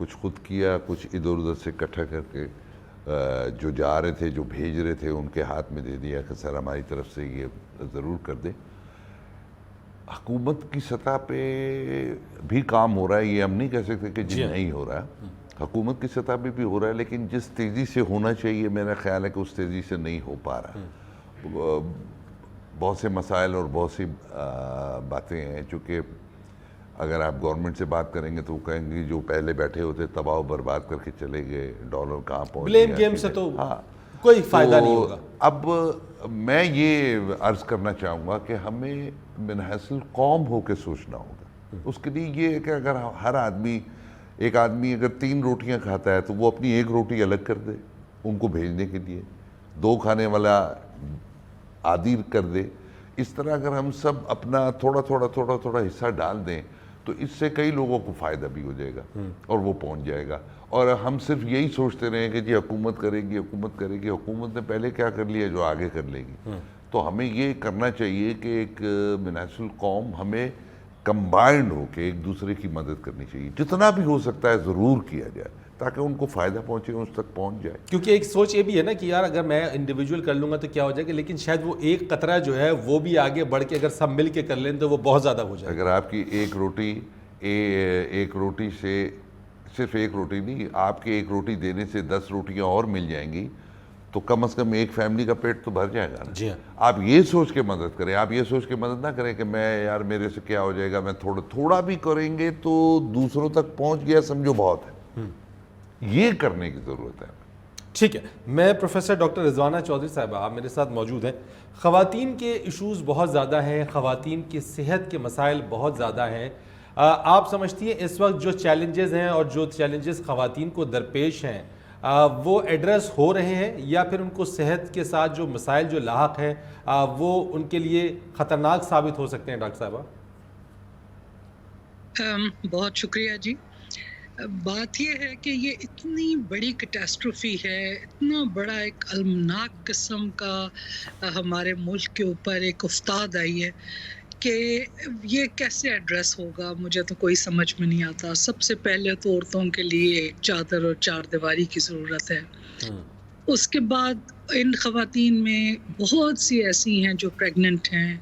کچھ خود کیا، کچھ ادھر ادھر سے اکٹھا کر کے جو جا رہے تھے، جو بھیج رہے تھے، ان کے ہاتھ میں دے دیا کہ سر ہماری طرف سے یہ ضرور کر دیں۔ حکومت کی سطح پہ بھی کام ہو رہا ہے، یہ ہم نہیں کہہ سکتے کہ جی نہیں ہو رہا، حکومت کی سطح پہ بھی ہو رہا ہے، لیکن جس تیزی سے ہونا چاہیے میرا خیال ہے کہ اس تیزی سے نہیں ہو پا رہا۔ بہت سے مسائل اور بہت سی باتیں ہیں، چونکہ اگر آپ گورنمنٹ سے بات کریں گے تو وہ کہیں گے جو پہلے بیٹھے ہوتے تباہ و برباد کر کے چلے گئے، ڈالر کہاں پہنچ گیا، بلیم گیم سے تو کوئی فائدہ نہیں ہوگا۔ اب میں یہ عرض کرنا چاہوں گا کہ ہمیں من حیث قوم ہو کے سوچنا ہوگا۔ اس کے لیے یہ ہے کہ اگر ہر آدمی، ایک آدمی اگر 3 روٹیاں کھاتا ہے تو وہ اپنی 1 روٹی الگ کر دے ان کو بھیجنے کے لیے، 2 کھانے والا عادی کر دے۔ اس طرح اگر ہم سب اپنا تھوڑا تھوڑا حصہ ڈال دیں تو اس سے کئی لوگوں کو فائدہ بھی ہو جائے گا اور وہ پہنچ جائے گا۔ اور ہم صرف یہی سوچتے رہیں کہ جی حکومت کرے گی، حکومت نے پہلے کیا کر لیا جو آگے کر لے گی۔ تو ہمیں یہ کرنا چاہیے کہ ایک من حیث القوم ہمیں کمبائنڈ ہو کے ایک دوسرے کی مدد کرنی چاہیے، جتنا بھی ہو سکتا ہے ضرور کیا جائے تاکہ ان کو فائدہ پہنچے، اس تک پہنچ جائے۔ کیونکہ ایک سوچ یہ بھی ہے نا کہ یار اگر میں انڈیویجول کر لوں گا تو کیا ہو جائے گا، لیکن شاید وہ ایک قطرہ جو ہے وہ بھی آگے بڑھ کے اگر سب مل کے کر لیں تو وہ بہت زیادہ ہو جائے گا۔ اگر آپ کی ایک روٹی سے صرف 1 روٹی نہیں، آپ کے 1 روٹی دینے سے 10 روٹیاں اور مل جائیں گی تو کم از کم ایک فیملی کا پیٹ تو بھر جائے گا نا۔ جی ہاں، آپ یہ سوچ کے مدد کریں، آپ یہ سوچ کے مدد نہ کریں کہ میں یار میرے سے کیا ہو جائے گا، میں تھوڑا بھی کریں گے تو دوسروں تک پہنچ گیا سمجھو بہت ہے۔ یہ کرنے کی ضرورت ہے۔ ٹھیک ہے، میں پروفیسر ڈاکٹر رضوانہ چودھری صاحبہ آپ میرے ساتھ موجود ہیں۔ خواتین کے ایشوز بہت زیادہ ہیں، خواتین کی صحت کے مسائل بہت زیادہ ہیں۔ آپ سمجھتی ہیں اس وقت جو چیلنجز ہیں اور جو چیلنجز خواتین کو درپیش ہیں وہ ایڈریس ہو رہے ہیں، یا پھر ان کو صحت کے ساتھ جو مسائل جو لاحق ہیں وہ ان کے لیے خطرناک ثابت ہو سکتے ہیں؟ ڈاکٹر صاحبہ بہت شکریہ جی۔ بات یہ ہے کہ یہ اتنی بڑی کیٹاسٹروفی ہے، اتنا بڑا ایک المناک قسم کا ہمارے ملک کے اوپر ایک افتاد آئی ہے کہ یہ کیسے ایڈریس ہوگا، مجھے تو کوئی سمجھ میں نہیں آتا۔ سب سے پہلے تو عورتوں کے لیے ایک چادر اور 4 دیواری کی ضرورت ہے۔ اس کے بعد ان خواتین میں بہت سی ایسی ہیں جو پریگننٹ ہیں،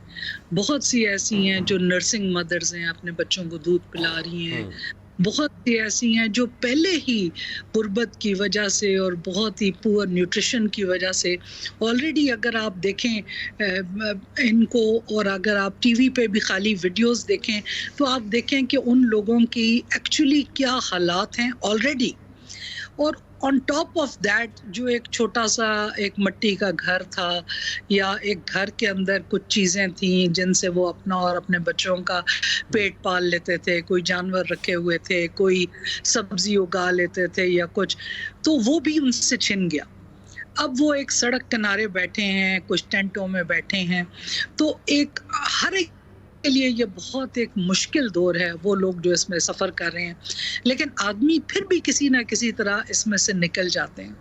بہت سی ایسی ہیں جو نرسنگ مدرز ہیں، اپنے بچوں کو دودھ پلا رہی ہیں، بہت سی ایسی ہیں جو پہلے ہی غربت کی وجہ سے اور بہت ہی پور نیوٹریشن کی وجہ سے آلریڈی، اگر آپ دیکھیں ان کو اور اگر آپ ٹی وی پہ بھی خالی ویڈیوز دیکھیں تو آپ دیکھیں کہ ان لوگوں کی ایکچولی کیا حالات ہیں آلریڈی۔ اور آن ٹاپ آف دیٹ جو ایک چھوٹا سا ایک مٹی کا گھر تھا یا ایک گھر کے اندر کچھ چیزیں تھیں جن سے وہ اپنا اور اپنے بچوں کا پیٹ پال لیتے تھے، کوئی جانور رکھے ہوئے تھے، کوئی سبزی اگا لیتے تھے یا کچھ، تو وہ بھی ان سے چھن گیا۔ اب وہ ایک سڑک کنارے بیٹھے ہیں، کچھ ٹینٹوں میں بیٹھے ہیں۔ تو ایک ہر ایک کے لیے یہ بہت ایک مشکل دور ہے، وہ لوگ جو اس میں سفر کر رہے ہیں، لیکن آدمی پھر بھی کسی نہ کسی طرح اس میں سے نکل جاتے ہیں۔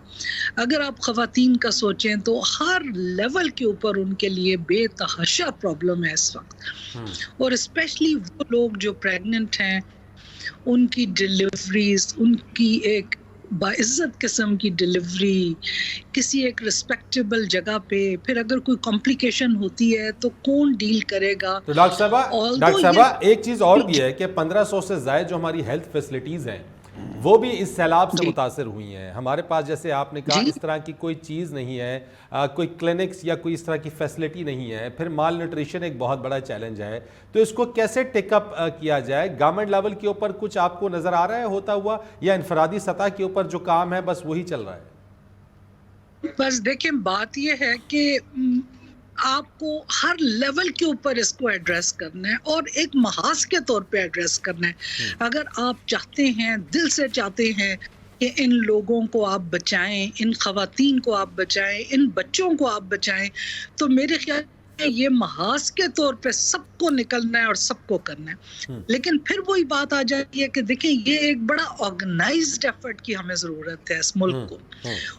اگر آپ خواتین کا سوچیں تو ہر لیول کے اوپر ان کے لیے بے تحاشا پرابلم ہے اس وقت، اور اسپیشلی وہ لوگ جو پریگننٹ ہیں، ان کی ڈیلیوریز، ان کی ایک باعزت قسم کی ڈیلیوری کسی ایک رسپیکٹیبل جگہ پہ، پھر اگر کوئی کمپلیکیشن ہوتی ہے تو کون ڈیل کرے گا؟ تو ڈاکٹر صاحبہ ایک چیز اور بھی ہے کہ 1500 سے زائد جو ہماری ہیلتھ فیسلٹیز ہیں وہ بھی اس سیلاب سے متاثر ہوئی ہیں۔ ہمارے پاس جیسے آپ نے کہا اس طرح کی کوئی چیز نہیں ہے، کوئی کلینکس یا کوئی اس طرح کی فیسلٹی نہیں ہے، پھر مال نیوٹریشن ایک بہت بڑا چیلنج ہے۔ تو اس کو کیسے ٹیک اپ کیا جائے؟ گورنمنٹ لیول کے اوپر کچھ آپ کو نظر آ رہا ہے ہوتا ہوا، یا انفرادی سطح کے اوپر جو کام ہے بس وہی چل رہا ہے؟ بس دیکھیں، بات یہ ہے کہ آپ کو ہر لیول کے اوپر اس کو ایڈریس کرنا ہے اور ایک محاذ کے طور پہ ایڈریس کرنا ہے۔ اگر آپ چاہتے ہیں، دل سے چاہتے ہیں کہ ان لوگوں کو آپ بچائیں، ان خواتین کو آپ بچائیں، ان بچوں کو آپ بچائیں، تو میرے خیال یہ محاذ کے طور پہ سب کو نکلنا ہے اور سب کو کرنا ہے۔ لیکن پھر وہی بات آ جاتی ہے کہ دیکھیں یہ ایک بڑا آرگنائزڈ ایفرٹ کی ہمیں ضرورت ہے اس ملک کو،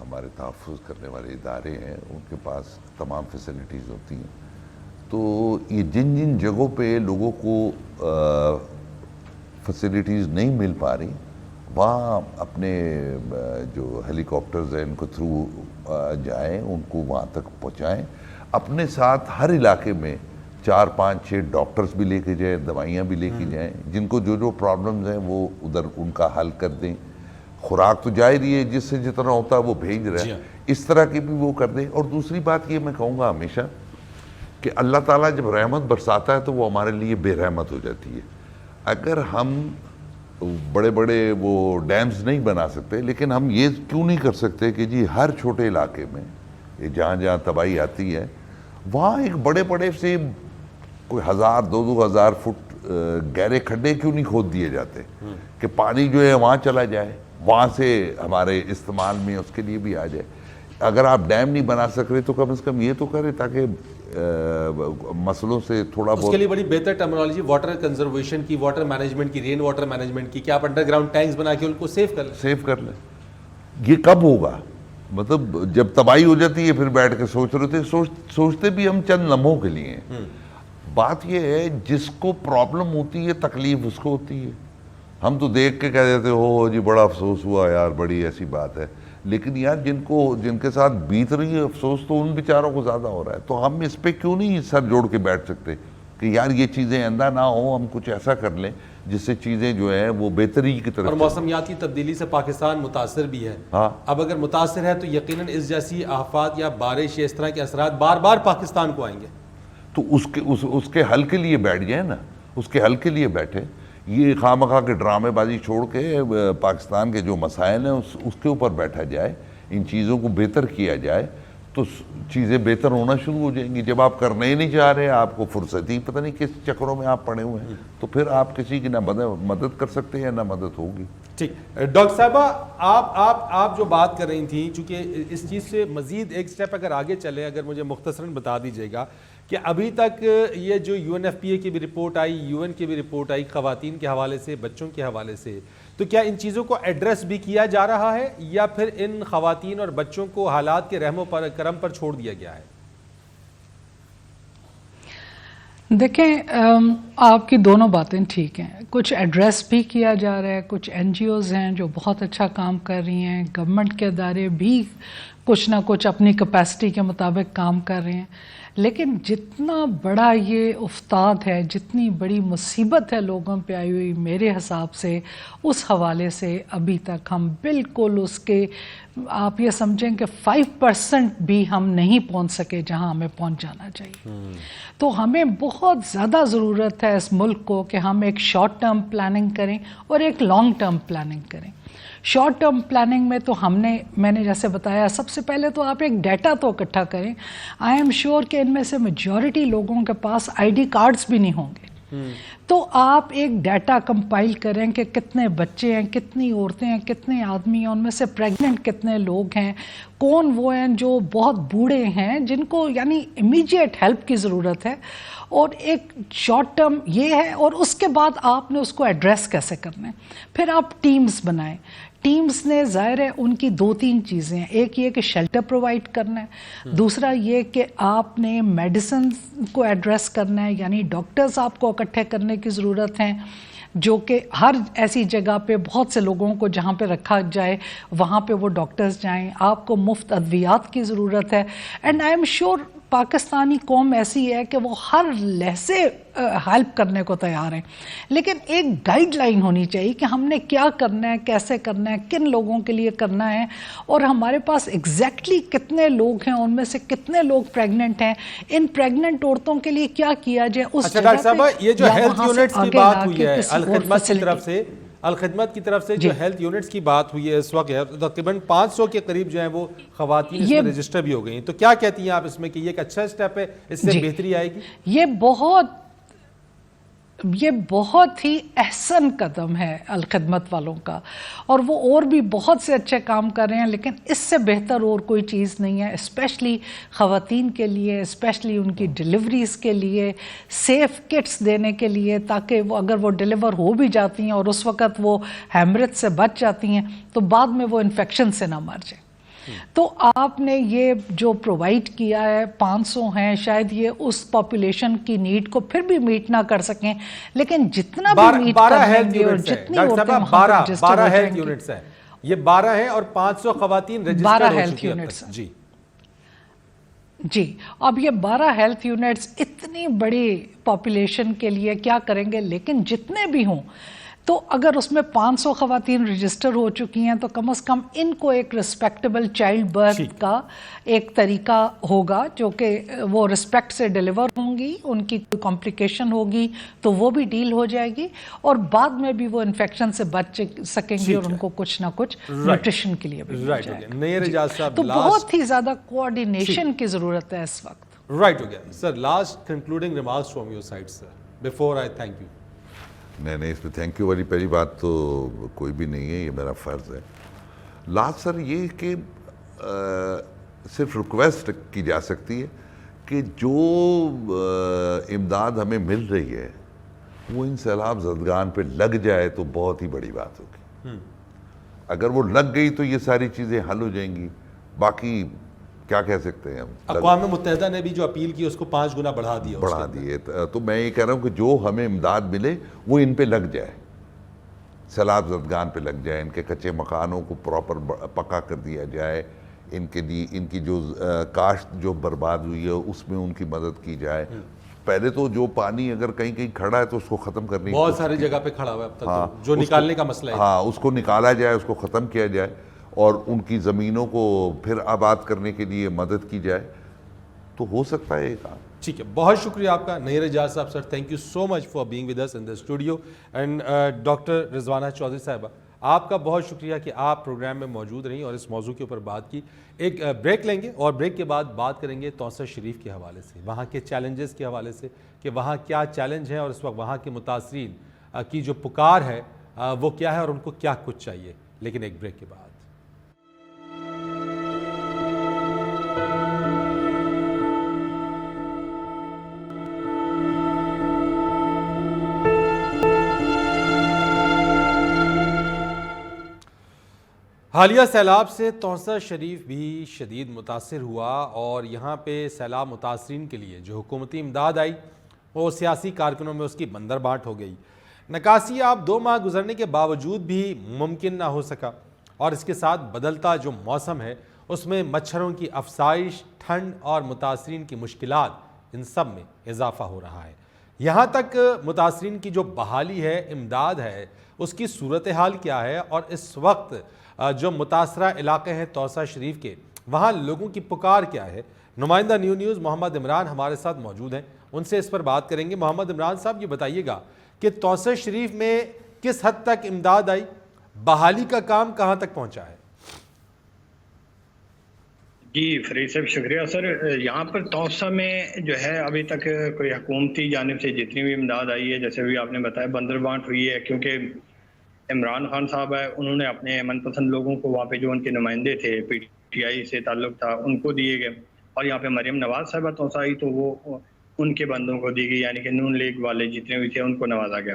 ہمارے تحفظ کرنے والے ادارے ہیں ان کے پاس تمام فیسلٹیز ہوتی ہیں. تو یہ جن جن جگہوں پہ لوگوں کو فیسلٹیز نہیں مل پا رہی وہاں اپنے جو ہیلی کاپٹرز ہیں ان کو تھرو جائیں, ان کو وہاں تک پہنچائیں. اپنے ساتھ ہر علاقے میں 4 5 6 ڈاکٹرز بھی لے کے جائیں, دوائیاں بھی لے کے جائیں, جن کو جو پرابلمز ہیں وہ ادھر ان کا حل کر دیں. خوراک تو جا رہی ہے, جس سے جتنا ہوتا ہے وہ بھیج رہا ہے, اس طرح کی بھی وہ کر دیں. اور دوسری بات یہ میں کہوں گا ہمیشہ کہ اللہ تعالیٰ جب رحمت برساتا ہے تو وہ ہمارے لیے بے رحمت ہو جاتی ہے. اگر ہم بڑے بڑے وہ ڈیمز نہیں بنا سکتے, لیکن ہم یہ کیوں نہیں کر سکتے کہ جی ہر چھوٹے علاقے میں جہاں جہاں تباہی آتی ہے وہاں ایک بڑے بڑے سے کوئی 1000 2000 فٹ گہرے کھڈے کیوں نہیں کھود دیے جاتے کہ پانی جو ہے وہاں چلا جائے, وہاں سے ہمارے استعمال میں اس کے لیے بھی آ جائے. اگر آپ ڈیم نہیں بنا سک رہے تو کم از کم یہ تو کریں تاکہ مسئلوں سے تھوڑا بہت. اس کے لیے بڑی بہتر ٹرمنالوجی واٹر کنزرویشن کی, واٹر مینجمنٹ کی, رین واٹر مینجمنٹ کی, کہ آپ انڈر گراؤنڈ ٹینکس بنا کے ان کو سیو کر لیں. یہ کب ہوگا؟ مطلب جب تباہی ہو جاتی ہے پھر بیٹھ کے سوچ رہے تھے, سوچتے بھی ہم چند لمحوں کے لیے ہیں. بات یہ ہے جس کو پرابلم ہوتی ہے تکلیف اس کو ہوتی ہے. ہم تو دیکھ کے کہہ دیتے ہو جی بڑا افسوس ہوا یار, بڑی ایسی بات ہے, لیکن یار جن کے ساتھ بیت رہی ہے افسوس تو ان بیچاروں کو زیادہ ہو رہا ہے. تو ہم اس پہ کیوں نہیں سر جوڑ کے بیٹھ سکتے کہ یار یہ چیزیں آئندہ نہ ہوں, ہم کچھ ایسا کر لیں جس سے چیزیں جو ہیں وہ بہتری کی طرف. اور موسمیات کی تبدیلی سے پاکستان متاثر بھی ہے. اب اگر متاثر ہے تو یقیناً اس جیسی آفات یا بارش یا اس طرح کے اثرات بار بار پاکستان کو آئیں گے. تو اس کے حل کے لیے بیٹھ جائیں نا, اس کے حل کے لیے بیٹھے. یہ خواہ کے ڈرامے بازی چھوڑ کے پاکستان کے جو مسائل ہیں اس کے اوپر بیٹھا جائے, ان چیزوں کو بہتر کیا جائے تو چیزیں بہتر ہونا شروع ہو جائیں گی. جب آپ کرنے ہی نہیں چاہ رہے, آپ کو فرصت ہی پتہ نہیں کس چکروں میں آپ پڑے ہوئے ہیں, تو پھر آپ کسی کی نہ مدد کر سکتے ہیں نہ مدد ہوگی. ٹھیک. ڈاکٹر صاحبہ آپ جو بات کر رہی تھیں, چونکہ اس چیز سے مزید ایک سٹیپ اگر آگے چلے, اگر مجھے مختصراً بتا دیجیے گا کہ ابھی تک یہ جو UNFPA کی بھی رپورٹ آئی, UN کی بھی رپورٹ آئی خواتین کے حوالے سے, بچوں کے حوالے سے, تو کیا ان چیزوں کو ایڈریس بھی کیا جا رہا ہے یا پھر ان خواتین اور بچوں کو حالات کے رحم و کرم پر چھوڑ دیا گیا ہے؟ دیکھیں, آپ کی دونوں باتیں ٹھیک ہیں. کچھ ایڈریس بھی کیا جا رہا ہے, کچھ NGOs ہیں جو بہت اچھا کام کر رہی ہیں, گورنمنٹ کے ادارے بھی کچھ نہ کچھ اپنی کیپیسٹی کے مطابق کام کر رہے ہیں. لیکن جتنا بڑا یہ افتاد ہے, جتنی بڑی مصیبت ہے لوگوں پہ آئی ہوئی, میرے حساب سے اس حوالے سے ابھی تک ہم بالکل اس کے آپ یہ سمجھیں کہ 5% بھی ہم نہیں پہنچ سکے جہاں ہمیں پہنچ جانا چاہیے. تو ہمیں بہت زیادہ ضرورت ہے اس ملک کو کہ ہم ایک شارٹ ٹرم پلاننگ کریں اور ایک لانگ ٹرم پلاننگ کریں. شارٹ ٹرم پلاننگ میں تو میں نے جیسے بتایا, سب سے پہلے تو آپ ایک ڈیٹا تو اکٹھا کریں. آئی ایم شیور کہ ان میں سے میجورٹی لوگوں کے پاس ID کارڈز بھی نہیں ہوں گے. تو آپ ایک ڈیٹا کمپائل کریں کہ کتنے بچے ہیں, کتنی عورتیں ہیں, کتنے آدمی ہیں, ان میں سے پریگننٹ کتنے لوگ ہیں, کون وہ ہیں جو بہت بوڑھے ہیں جن کو یعنی امیجیٹ ہیلپ کی ضرورت ہے. اور ایک شارٹ ٹرم یہ ہے, اور اس کے بعد آپ نے اس کو ایڈریس کیسے کرنا ہے. پھر آپ ٹیمز بنائیں. ٹیمز نے ظاہر ہے ان کی 2-3 چیزیں ہیں. ایک یہ کہ شیلٹر پرووائڈ کرنا ہے, دوسرا یہ کہ آپ نے میڈیسن کو ایڈریس کرنا ہے, یعنی ڈاکٹرز آپ کو اکٹھے کرنے کی ضرورت ہیں جو کہ ہر ایسی جگہ پہ بہت سے لوگوں کو جہاں پہ رکھا جائے وہاں پہ وہ ڈاکٹرز جائیں. آپ کو مفت ادویات کی ضرورت ہے. And I am sure Pakistani قوم ایسی ہے کہ وہ ہر لحظے ہیلپ کرنے کو تیار ہیں, لیکن ایک گائیڈ لائن ہونی چاہیے کہ ہم نے کیا کرنا ہے, کیسے کرنا ہے, کن لوگوں کے لیے کرنا ہے, اور ہمارے پاس ایگزیکٹلی کتنے لوگ ہیں, ان میں سے کتنے لوگ پریگننٹ ہیں, ان پریگننٹ عورتوں کے لیے کیا کیا جائے. اس اچھا ڈاکٹر صاحبہ, یہ جو ہیلتھ یونٹس کی بات ہوئی ہے الخدمت کی طرف سے جو ہیلتھ یونٹس کی بات ہوئی ہے اس وقت, تقریباً 500 کے قریب جو ہیں وہ خواتین اس میں رجسٹر بھی ہو گئی ہیں, تو کیا کہتی ہیں آپ اس میں کہ یہ ایک اچھا سٹیپ ہے, اس سے بہتری آئے گی؟ یہ بہت ہی احسن قدم ہے الخدمت والوں کا, اور وہ اور بھی بہت سے اچھے کام کر رہے ہیں, لیکن اس سے بہتر اور کوئی چیز نہیں ہے, اسپیشلی خواتین کے لیے, اسپیشلی ان کی ڈیلیوریز کے لیے, سیف کٹس دینے کے لیے, تاکہ وہ اگر وہ ڈیلیور ہو بھی جاتی ہیں اور اس وقت وہ ہیمریج سے بچ جاتی ہیں تو بعد میں وہ انفیکشن سے نہ مر جائیں. تو آپ نے یہ جو پرووائڈ کیا ہے 500 ہیں، شاید یہ اس پاپولیشن کی نیڈ کو پھر بھی میٹ نہ کر سکیں، لیکن جتنا بھی میٹ کر لیں گے اور جتنی عورتیں وہاں پر رجسٹر ہو 12 جائیں ہیلتھ گی. یونٹس ہیں، یہ 12 ہیں اور 500 خواتین 12 رجسٹر ہو ہیلتھ چکی ہیں یونٹس اب تک. جی جی، اب یہ 12 ہیلتھ یونٹس اتنی بڑی پاپولیشن کے لیے کیا کریں گے، لیکن جتنے بھی ہوں تو اگر اس میں 500 خواتین رجسٹر ہو چکی ہیں تو کم از کم ان کو ایک رسپیکٹیبل چائلڈ برتھ کا ایک طریقہ ہوگا جو کہ وہ رسپیکٹ سے ڈیلیور ہوں گی، ان کی کوئی کمپلیکیشن ہوگی تو وہ بھی ڈیل ہو جائے گی، اور بعد میں بھی وہ انفیکشن سے بچ سکیں گی اور ان کو کچھ نہ کچھ نیوٹریشن کے لیے بھی مل جائے گا. نیر اجاز صاحب، تو بہت ہی زیادہ کوآرڈینیشن کی ضرورت ہے اس وقت. رائٹ ہو گیا sir. Last concluding remarks from your side sir before I thank you. نہیں اس میں تھینک یو والی پہلی بات تو کوئی بھی نہیں ہے، یہ میرا فرض ہے. لاسٹ سر یہ کہ صرف ریکویسٹ کی جا سکتی ہے کہ جو امداد ہمیں مل رہی ہے وہ ان سیلاب زدگان پہ لگ جائے تو بہت ہی بڑی بات ہوگی. اگر وہ لگ گئی تو یہ ساری چیزیں حل ہو جائیں گی. باقی کیا کہہ سکتے ہیں ہم. اقوام متحدہ نے بھی جو اپیل کی اس کو 5 گنا بڑھا دیے. تو میں یہ کہہ رہا ہوں کہ جو ہمیں امداد ملے وہ ان پہ لگ جائے، سیلاب زدگان پہ لگ جائے، ان کے کچے مکانوں کو پراپر پکا کر دیا جائے، ان کی جو کاشت جو برباد ہوئی ہے اس میں ان کی مدد کی جائے. پہلے تو جو پانی اگر کہیں کھڑا ہے تو اس کو ختم کرنے کی بہت ساری جگہ پہ کھڑا ہوا ہے اب تک جو نکالنے کا مسئلہ ہے. ہاں اس کو نکالا جائے، اس کو ختم کیا جائے اور ان کی زمینوں کو پھر آباد کرنے کے لیے مدد کی جائے تو ہو سکتا ہے یہ کام. ٹھیک ہے، بہت شکریہ آپ کا نیر اجاز صاحب. Sir thank you so much for being with us in the studio. And doctor Rizwana Chaudhry صاحبہ، آپ کا بہت شکریہ کہ آپ پروگرام میں موجود رہیں اور اس موضوع کے اوپر بات کی. ایک بریک لیں گے اور بریک کے بعد بات کریں گے توسہ شریف کے حوالے سے، وہاں کے چیلنجز کے حوالے سے کہ وہاں کیا چیلنج ہیں اور اس وقت وہاں کے متاثرین کی جو پکار ہے وہ کیا ہے اور ان کو کیا کچھ چاہیے. لیکن ایک بریک کے بعد. حالیہ سیلاب سے توسہ شریف بھی شدید متاثر ہوا اور یہاں پہ سیلاب متاثرین کے لیے جو حکومتی امداد آئی وہ سیاسی کارکنوں میں اس کی بندر بانٹ ہو گئی. نکاسی اب 2 ماہ گزرنے کے باوجود بھی ممکن نہ ہو سکا اور اس کے ساتھ بدلتا جو موسم ہے اس میں مچھروں کی افزائش، ٹھنڈ اور متاثرین کی مشکلات، ان سب میں اضافہ ہو رہا ہے. یہاں تک متاثرین کی جو بحالی ہے، امداد ہے، اس کی صورتحال کیا ہے اور اس وقت جو متاثرہ علاقے ہیں توسہ شریف کے، وہاں لوگوں کی پکار کیا ہے. نمائندہ نیوز محمد عمران ہمارے ساتھ موجود ہیں، ان سے اس پر بات کریں گے. محمد عمران صاحب یہ بتائیے گا کہ توسہ شریف میں کس حد تک امداد آئی، بحالی کا کام کہاں تک پہنچا ہے؟ جی فرید صاحب شکریہ سر. یہاں پر توسہ میں جو ہے ابھی تک کوئی حکومتی جانب سے جتنی بھی امداد آئی ہے، جیسے بھی آپ نے بتایا بندر بانٹ ہوئی ہے، کیونکہ عمران خان صاحب ہے انہوں نے اپنے من پسند لوگوں کو وہاں پہ جو ان کے نمائندے تھے پی ٹی آئی سے تعلق تھا ان کو دیے گئے، اور یہاں پہ مریم نواز صاحبہ توسہ آئی تو وہ ان کے بندوں کو دی گئی، یعنی کہ نون لیگ والے جتنے بھی تھے ان کو نوازا گیا.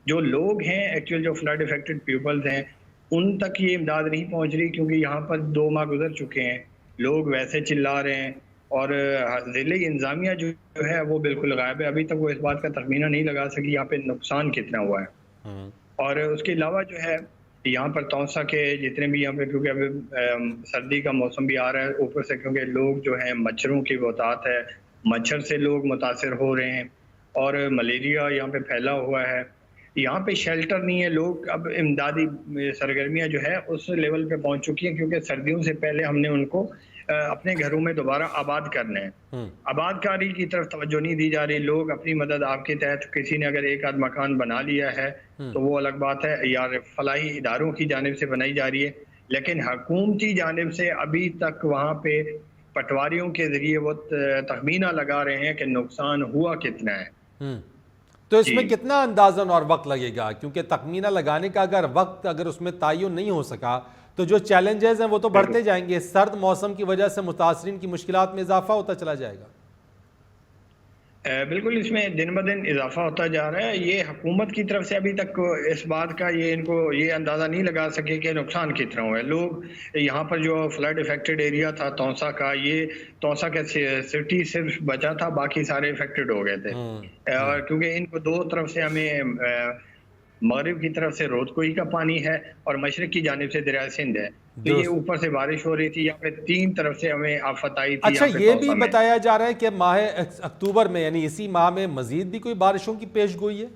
جو لوگ ہیں ایکچوئل جو فلڈ افیکٹڈ پیپلز ہیں ان تک یہ امداد نہیں پہنچ رہی، کیونکہ یہاں پر 2 ماہ گزر چکے ہیں، لوگ ویسے چلا رہے ہیں اور ضلعی انتظامیہ جو ہے وہ بالکل غائب ہے. ابھی تک وہ اس بات کا تخمینہ نہیں لگا سکی یہاں پہ نقصان کتنا ہوا ہے. اور اس کے علاوہ جو ہے یہاں پر توسہ کے جتنے بھی یہاں پہ، کیونکہ اب سردی کا موسم بھی آ رہا ہے، اوپر سے کیونکہ لوگ جو ہیں مچھروں کی بہتات ہے، مچھر سے لوگ متاثر ہو رہے ہیں اور ملیریا یہاں پہ پھیلا ہوا ہے. یہاں پہ شیلٹر نہیں ہے، لوگ اب امدادی سرگرمیاں جو ہے اس لیول پہ پہنچ چکی ہیں، کیونکہ سردیوں سے پہلے ہم نے ان کو اپنے گھروں میں دوبارہ آباد کرنا ہے. آباد کاری کی طرف توجہ نہیں دی جا رہی. لوگ اپنی مدد آپ کے تحت، کسی نے اگر ایک آدھ مکان بنا لیا ہے تو وہ الگ بات ہے، یا فلاحی اداروں کی جانب سے بنائی جا رہی ہے، لیکن حکومتی جانب سے ابھی تک وہاں پہ پٹواریوں کے ذریعے وہ تخمینہ لگا رہے ہیں کہ نقصان ہوا کتنا ہے. تو اس میں کتنا اندازاً اور وقت لگے گا؟ کیونکہ تخمینہ لگانے کا اگر اس میں تعین نہیں ہو سکا تو جو چیلنجز ہیں وہ تو بڑھتے جائیں گے. سرد موسم کی وجہ سے متاثرین کی مشکلات میں اضافہ ہوتا چلا جائے گا. بالکل اس میں دن بدن اضافہ ہوتا جا رہا ہے. یہ حکومت کی طرف سے ابھی تک اس بات کا ان کو یہ اندازہ نہیں لگا سکے کہ نقصان کتنا ہوا ہے. لوگ یہاں پر جو فلڈ افیکٹڈ ایریا تھا تونسا کا، یہ تونسا کا سٹی صرف بچا تھا، باقی سارے افیکٹڈ ہو گئے تھے. اور کیونکہ ان کو دو طرف سے ہمیں مغرب کی طرف سے رودکوئی کا پانی ہے اور مشرق کی جانب سے دریائے سندھ ہے، تو یہ اوپر سے بارش ہو رہی تھی، یہاں پہ تین طرف سے ہمیں آفت آئی تھی. اچھا یہ بھی بتایا جا رہا ہے کہ ماہ اکتوبر میں یعنی اسی ماہ میں مزید بھی کوئی بارشوں کی پیش گوئی ہے؟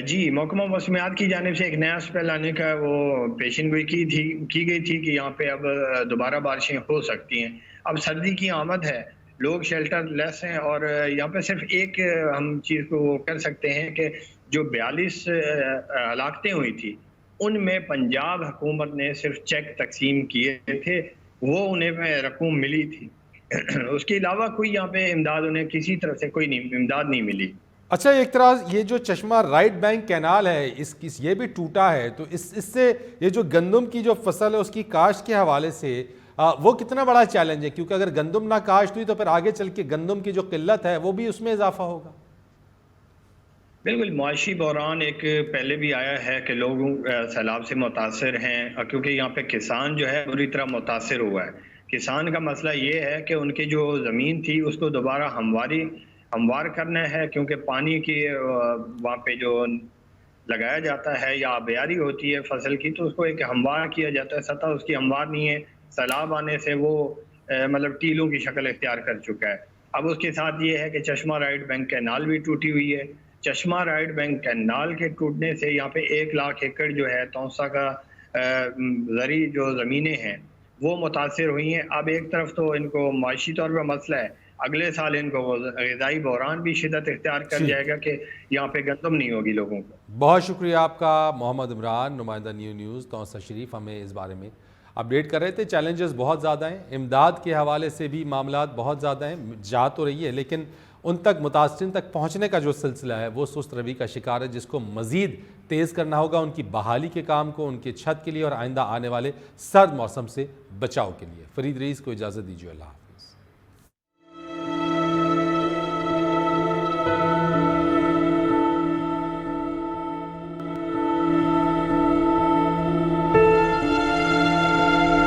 جی، محکمہ موسمیات کی جانب سے ایک نیا اسپیل آنے کا وہ پیشن گوئی کی گئی تھی کہ یہاں پہ اب دوبارہ بارشیں ہو سکتی ہیں. اب سردی کی آمد ہے، لوگ شیلٹر لیس ہیں، اور یہاں پہ صرف ایک ہم چیز کو کر سکتے ہیں کہ جو 42 ہلاکتیں ہوئی تھی ان میں پنجاب حکومت نے صرف چیک تقسیم کیے تھے، وہ انہیں رقم ملی تھی. اس کے علاوہ کوئی یہاں پہ امداد انہیں کسی طرف سے کوئی امداد نہیں ملی. اچھا ایک طرح یہ جو چشمہ رائٹ بینک کینال ہے یہ بھی ٹوٹا ہے، تو اس سے یہ جو گندم کی جو فصل ہے اس کی کاشت کے حوالے سے وہ کتنا بڑا چیلنج ہے؟ کیونکہ اگر گندم نہ کاشت ہوئی تو پھر آگے چل کے گندم کی جو قلت ہے وہ بھی اس میں اضافہ ہوگا. بالکل، معاشی بحران ایک پہلے بھی آیا ہے کہ لوگ سیلاب سے متاثر ہیں، کیونکہ یہاں پہ کسان جو ہے بری طرح متاثر ہوا ہے. کسان کا مسئلہ یہ ہے کہ ان کی جو زمین تھی اس کو دوبارہ ہموار کرنا ہے، کیونکہ پانی کی وہاں پہ جو لگایا جاتا ہے یا آبیاری ہوتی ہے فصل کی تو اس کو ایک ہموار کیا جاتا ہے. سطح اس کی ہموار نہیں ہے، سیلاب آنے سے وہ مطلب ٹیلوں کی شکل اختیار کر چکا ہے. اب اس کے ساتھ یہ ہے کہ چشمہ رائٹ بینک کینال بھی ٹوٹی ہوئی ہے. چشمہ رائٹ بینک کینال کے ٹوٹنے سے یہاں پہ 1 لاکھ ایکڑ جو ہے تونسا کا زرعی جو زمینیں ہیں وہ متاثر ہوئی ہیں. اب ایک طرف تو ان کو معاشی طور پر مسئلہ ہے، اگلے سال ان کو غذائی بحران بھی شدت اختیار کر جائے گا کہ یہاں پہ گندم نہیں ہوگی لوگوں کو. بہت شکریہ آپ کا محمد عمران، نمائندہ نیوز تونسا شریف، ہمیں اس بارے میں اپڈیٹ کر رہے تھے. چیلنجز بہت زیادہ ہیں، امداد کے حوالے سے بھی معاملات بہت زیادہ ہیں، جا تو رہی ہے لیکن ان تک متاثرین تک پہنچنے کا جو سلسلہ ہے وہ سست روی کا شکار ہے، جس کو مزید تیز کرنا ہوگا ان کی بحالی کے کام کو، ان کے چھت کے لیے اور آئندہ آنے والے سرد موسم سے بچاؤ کے لیے. فرید رئیس کو اجازت دیجیے، اللہ حافظ.